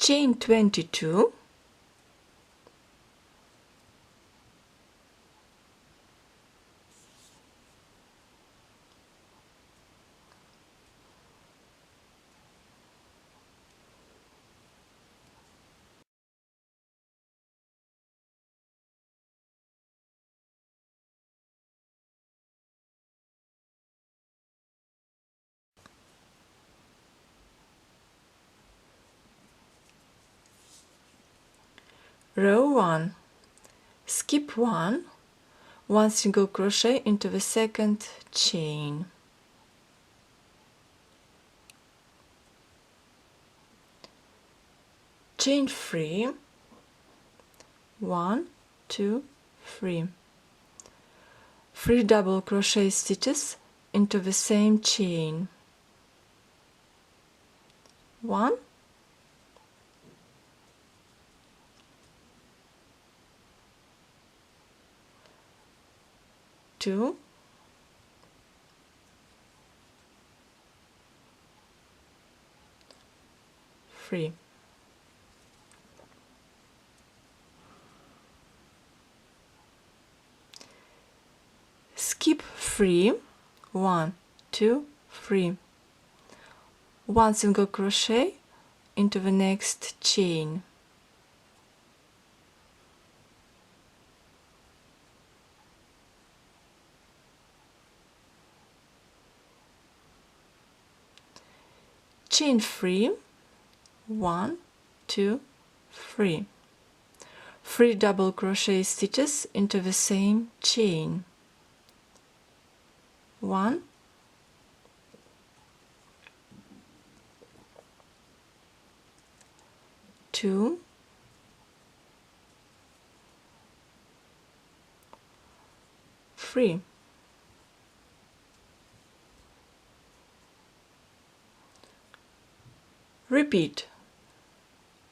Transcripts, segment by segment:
chain 22, row 1, skip 1 single crochet into the second chain, chain 3, 1, 2, 3, 3 double crochet stitches into the same chain, 1, 2, 3. Skip 3, 1, 2, 3, 1 single crochet into the next chain, chain 3, 1, 2, 3, 3 double crochet stitches into the same chain, 1, 2, 3. Repeat.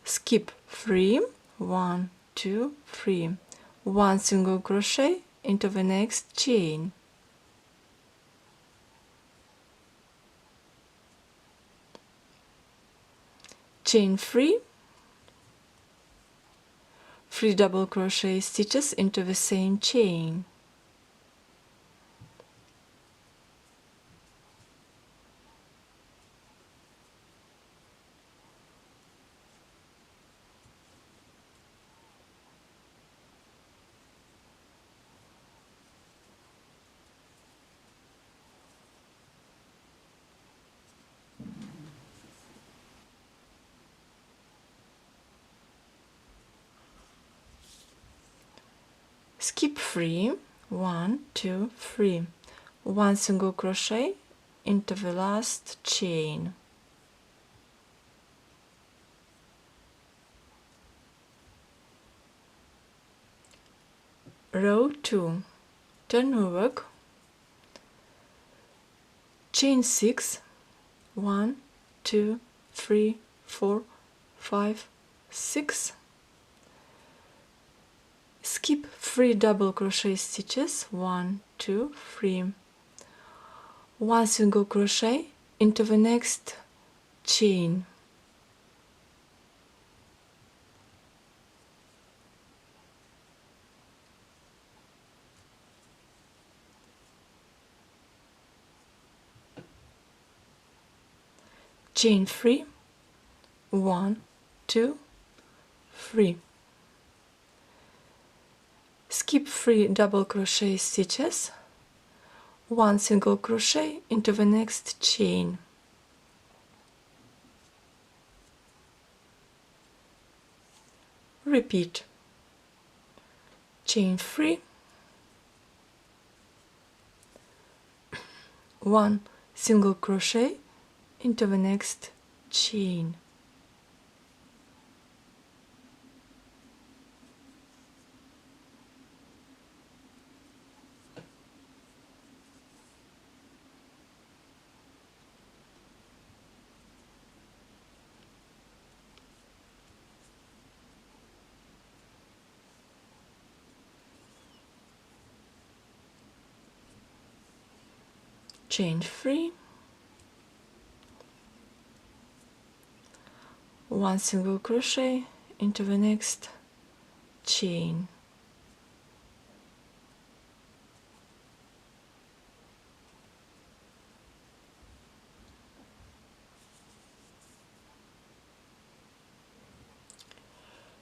Skip 3, 1, 2, 3, 1 single crochet into the next chain, chain 3, 3 double crochet stitches into the same chain, skip 3, 1, 2, 3, 1 single crochet into the last chain, row 2, turn work, chain 6, 1, 2, 3, 4, 5, 6, skip 3 double crochet stitches, 1, 2, 3, 1 single crochet into the next chain, chain 3, 1, 2, 3, skip 3 double crochet stitches, 1 single crochet into the next chain, repeat, chain 3, 1 single crochet into the next chain, chain 3, 1 single crochet into the next chain.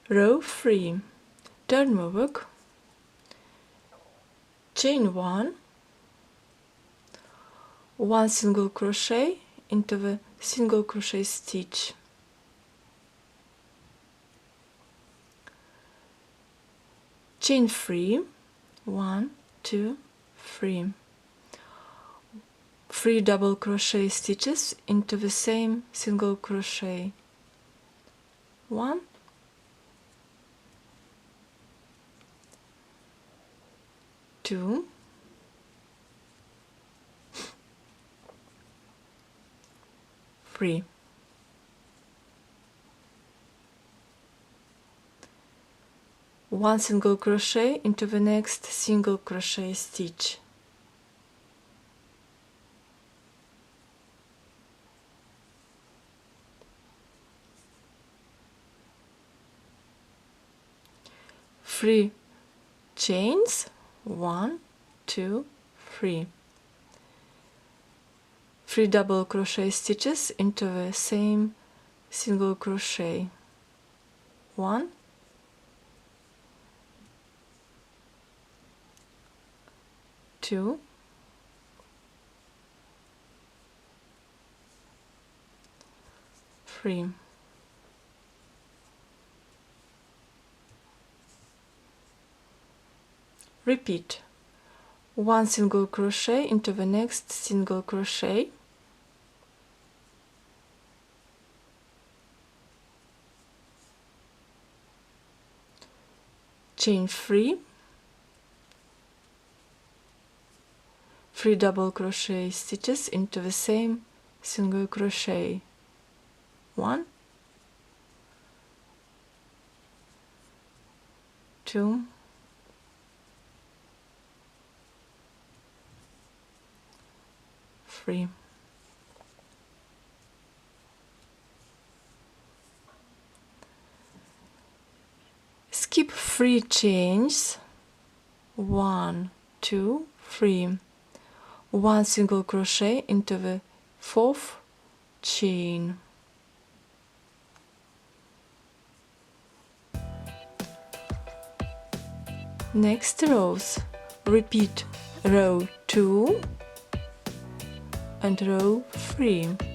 Row 3, turn my work, chain 1, 1 single crochet into the single crochet stitch, chain 3, 1, 2, 3, 3 double crochet stitches into the same single crochet, 1, 2, 3. One single crochet into the next single crochet stitch. Three chains, 1, 2, 3. 3 double crochet stitches into the same single crochet, 1, 2, 3. Repeat 1 single crochet into the next single crochet, chain 3, 3 double crochet stitches into the same single crochet, 1, 2, 3. Skip 3 chains, 1, 2, 3, 1 single crochet into the 4th chain. Next rows, repeat row 2 and row 3.